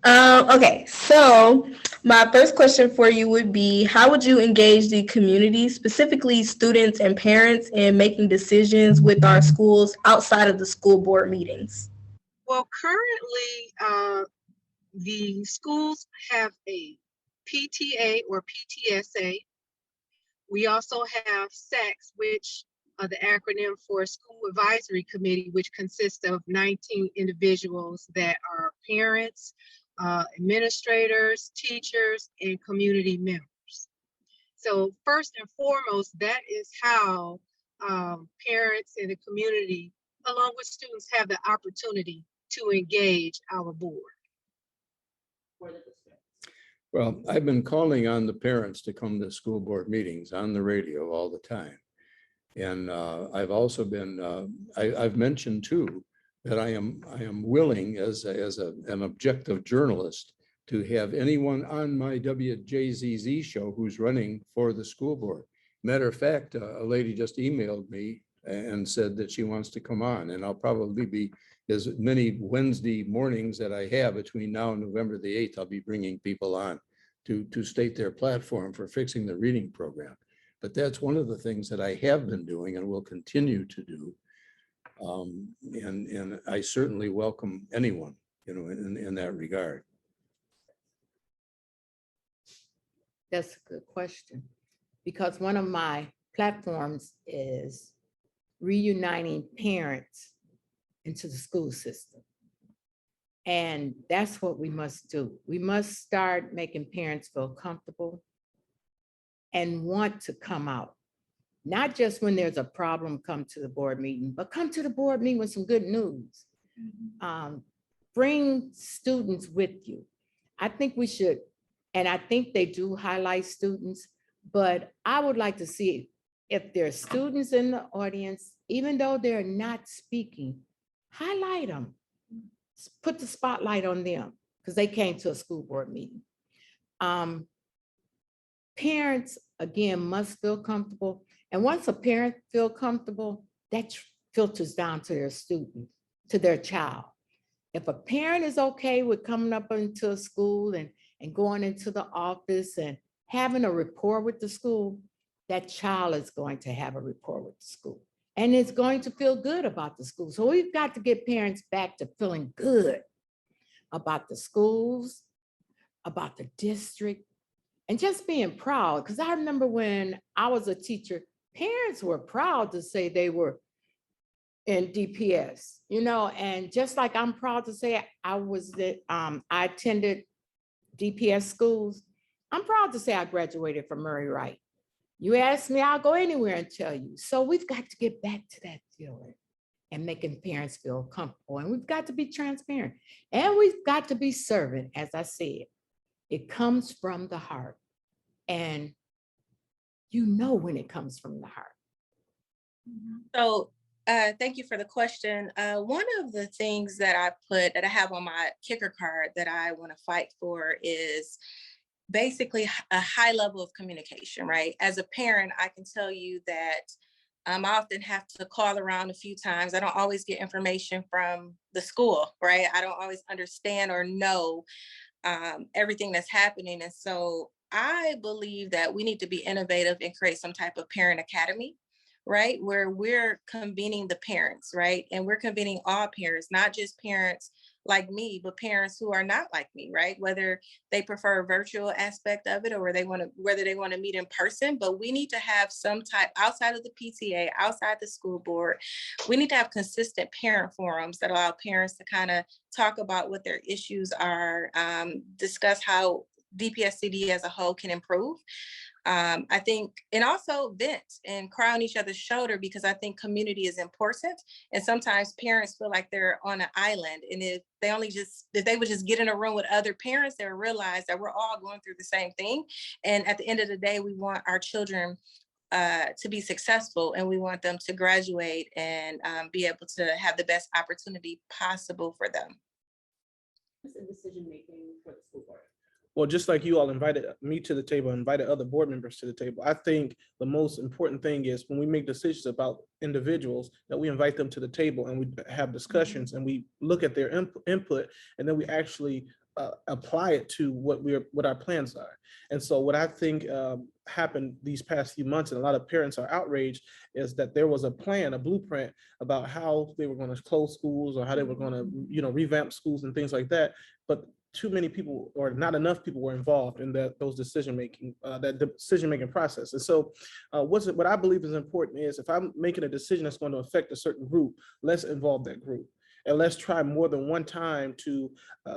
Okay, so my first question for you would be, how would you engage the community, specifically students and parents, in making decisions with our schools outside of the school board meetings? Well, currently, the schools have a PTA or PTSA. We also have SACS, which the acronym for School Advisory Committee, which consists of 19 individuals that are parents, administrators, teachers, and community members. So first and foremost, that is how parents in the community, along with students, have the opportunity to engage our board. Well, I've been calling on the parents to come to school board meetings on the radio all the time. And I've also been, I've mentioned too, that I am willing as an objective journalist to have anyone on my WJZZ show who's running for the school board. Matter of fact, a lady just emailed me and said that she wants to come on, and I'll probably be, as many Wednesday mornings that I have between now and November the 8th, I'll be bringing people on to state their platform for fixing the reading program. But that's one of the things that I have been doing and will continue to do. And I certainly welcome anyone, in that regard. That's a good question, because one of my platforms is reuniting parents into the school system. And that's what we must do. We must start making parents feel comfortable and want to come out. Not just when there's a problem, come to the board meeting, but come to the board meeting with some good news. Bring students with you. I think we should, and I think they do highlight students, but I would like to see if there are students in the audience, even though they're not speaking, highlight them. Put the spotlight on them because they came to a school board meeting. Parents, again, must feel comfortable. And once a parent feel comfortable, that filters down to their student, to their child. If a parent is okay with coming up into a school and going into the office and having a rapport with the school, that child is going to have a rapport with the school. And it's going to feel good about the school. So we've got to get parents back to feeling good about the schools, about the district, and just being proud. Because I remember when I was a teacher, parents were proud to say they were in DPS, and just like I'm proud to say I attended DPS schools, I'm proud to say I graduated from Murray Wright. You ask me, I'll go anywhere and tell you. So we've got to get back to that feeling and making parents feel comfortable. And we've got to be transparent. And we've got to be servant, as I said. It comes from the heart. And when it comes from the heart. So thank you for the question. One of the things that I have on my kicker card that I want to fight for is basically a high level of communication, right? As a parent, I can tell you that I often have to call around a few times. I don't always get information from the school, right? I don't always understand or know everything that's happening. And so I believe that we need to be innovative and create some type of parent academy, right? Where we're convening the parents, right? And we're convening all parents, not just parents like me, but parents who are not like me, right? Whether they prefer a virtual aspect of it or whether they want to meet in person, but we need to have some type outside of the PTA, outside the school board. We need to have consistent parent forums that allow parents to kind of talk about what their issues are, discuss how DPSCD as a whole can improve. I think, and also vent and cry on each other's shoulder, because I think community is important. And sometimes parents feel like they're on an island. And if they would just get in a room with other parents, they would realize that we're all going through the same thing. And at the end of the day, we want our children to be successful, and we want them to graduate and be able to have the best opportunity possible for them. What's the decision making for the school board? Well, just like you all invited me to the table, invited other board members to the table, I think the most important thing is when we make decisions about individuals, that we invite them to the table and we have discussions and we look at their input, and then we actually apply it to what our plans are. And so what I think happened these past few months, and a lot of parents are outraged, is that there was a plan, a blueprint about how they were going to close schools or how they were going to, revamp schools and things like that. But too many people, or not enough people, were involved in that decision making process. And so what I believe is important is, if I'm making a decision that's going to affect a certain group, let's involve that group. And let's try more than one time to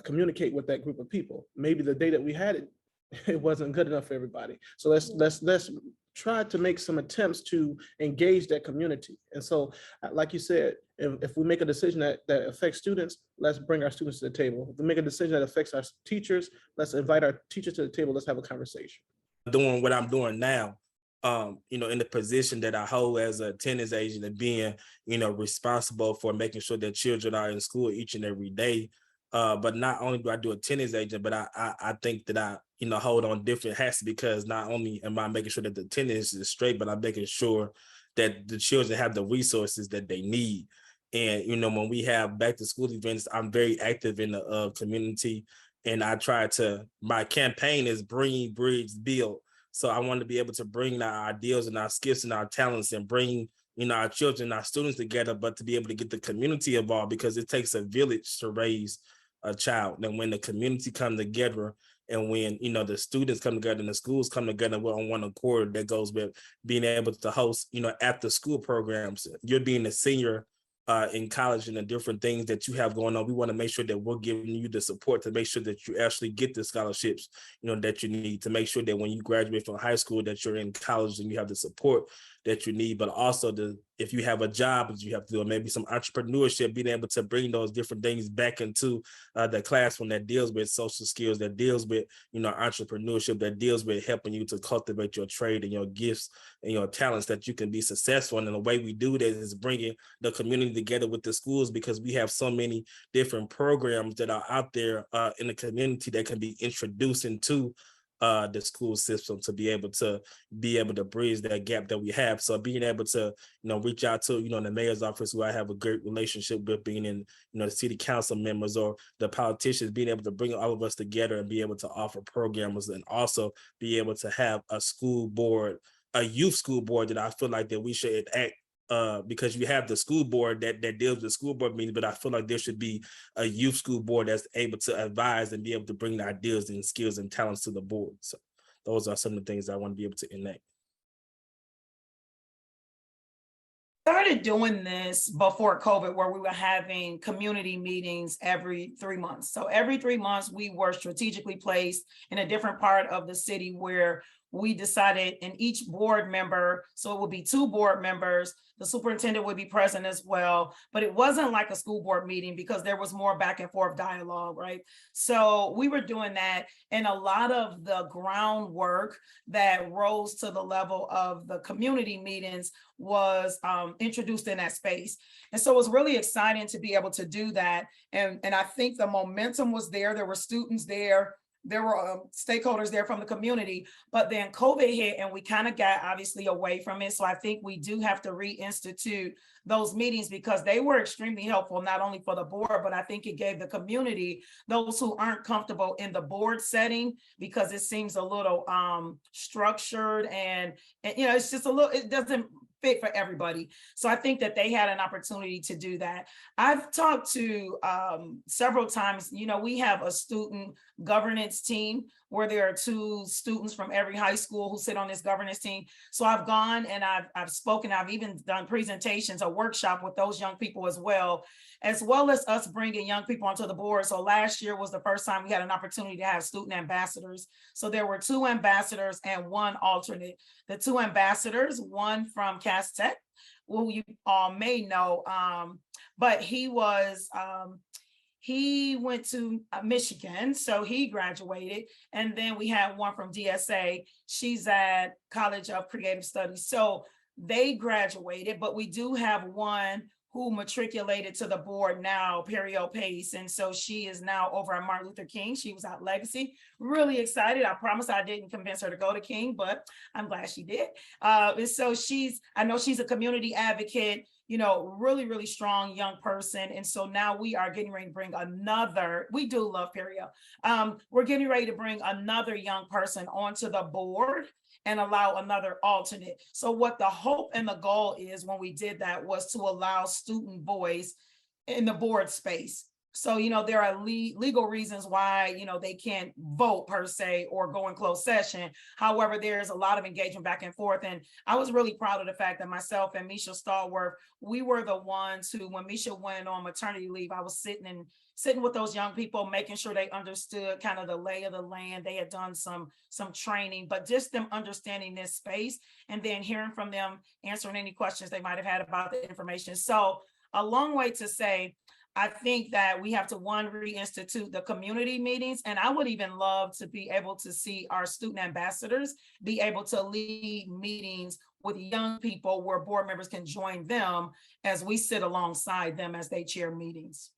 communicate with that group of people. Maybe the day that we had it wasn't good enough for everybody. So let's try to make some attempts to engage that community. And so, like you said, if we make a decision that affects students, let's bring our students to the table. If we make a decision that affects our teachers, let's invite our teachers to the table. Let's have a conversation. Doing what I'm doing now, in the position that I hold as a attendance agent and being, responsible for making sure that children are in school each and every day. But not only do I do attendance agent, but I think that I, hold on different hats, because not only am I making sure that the attendance is straight, but I'm making sure that the children have the resources that they need. And, when we have back to school events, I'm very active in the community, and my campaign is bring, bridge, build. So I want to be able to bring our ideals and our skills and our talents and bring, our children, our students together, but to be able to get the community involved, because it takes a village to raise a child. And when the community come together, and when, the students come together and the schools come together, we're on one accord. That goes with being able to host, after school programs. You're being a senior in college and the different things that you have going on. We want to make sure that we're giving you the support to make sure that you actually get the scholarships, that you need, to make sure that when you graduate from high school, that you're in college and you have the support that you need. But also, if you have a job that you have to do, or maybe some entrepreneurship, being able to bring those different things back into the classroom that deals with social skills, that deals with, entrepreneurship, that deals with helping you to cultivate your trade and your gifts and your talents, that you can be successful. And the way we do that is bringing the community together with the schools, because we have so many different programs that are out there in the community that can be introduced into the school system, to be able to bridge that gap that we have. So being able to, reach out to, the mayor's office, who I have a great relationship with, being in, the city council members or the politicians, being able to bring all of us together and be able to offer programs, and also be able to have a school board, a youth school board, that I feel like that we should enact. Because you have the school board that deals with school board meetings, but I feel like there should be a youth school board that's able to advise and be able to bring the ideas and skills and talents to the board. So those are some of the things I want to be able to enact. Started doing this before COVID, where we were having community meetings every 3 months. So every 3 months, we were strategically placed in a different part of the city, where we decided, and each board member, so it would be 2 board members, the superintendent would be present as well, but it wasn't like a school board meeting, because there was more back and forth dialogue, right? So we were doing that, and a lot of the groundwork that rose to the level of the community meetings was introduced in that space. And so it was really exciting to be able to do that. And I think the momentum was there. There were students there. There were stakeholders there from the community, but then COVID hit and we kind of got obviously away from it. So I think we do have to reinstitute those meetings, because they were extremely helpful, not only for the board, but I think it gave the community, those who aren't comfortable in the board setting, because it seems a little structured and it's just a little, it doesn't fit for everybody. So I think that they had an opportunity to do that. I've talked to several times, we have a student governance team where there are 2 students from every high school who sit on this governance team. So I've gone and I've spoken, I've even done presentations, a workshop with those young people as well as us bringing young people onto the board. So last year was the first time we had an opportunity to have student ambassadors. So there were 2 ambassadors and 1 alternate. The 2 ambassadors, one from Cass Tech, who you all may know, but he went to Michigan, so he graduated. And then we had one from DSA. She's at College of Creative Studies. So they graduated, but we do have one who matriculated to the board now, Perio Pace. And so she is now over at Martin Luther King. She was at Legacy. Really excited. I promise I didn't convince her to go to King, but I'm glad she did. And so I know she's a community advocate, you know, really, really strong young person. And so now we are getting ready to bring we do love Perio. We're getting ready to bring another young person onto the board and allow another alternate. So what the hope and the goal is when we did that was to allow student voice in the board space. So, you know, there are legal reasons why, you know, they can't vote per se or go in closed session. However, there's a lot of engagement back and forth. And I was really proud of the fact that myself and Misha Stallworth, we were the ones who, when Misha went on maternity leave, I was sitting with those young people, making sure they understood kind of the lay of the land. They had done some training, but just them understanding this space and then hearing from them, answering any questions they might have had about the information. So a long way to say, I think that we have to reinstitute the community meetings. And I would even love to be able to see our student ambassadors be able to lead meetings with young people where board members can join them as we sit alongside them as they chair meetings.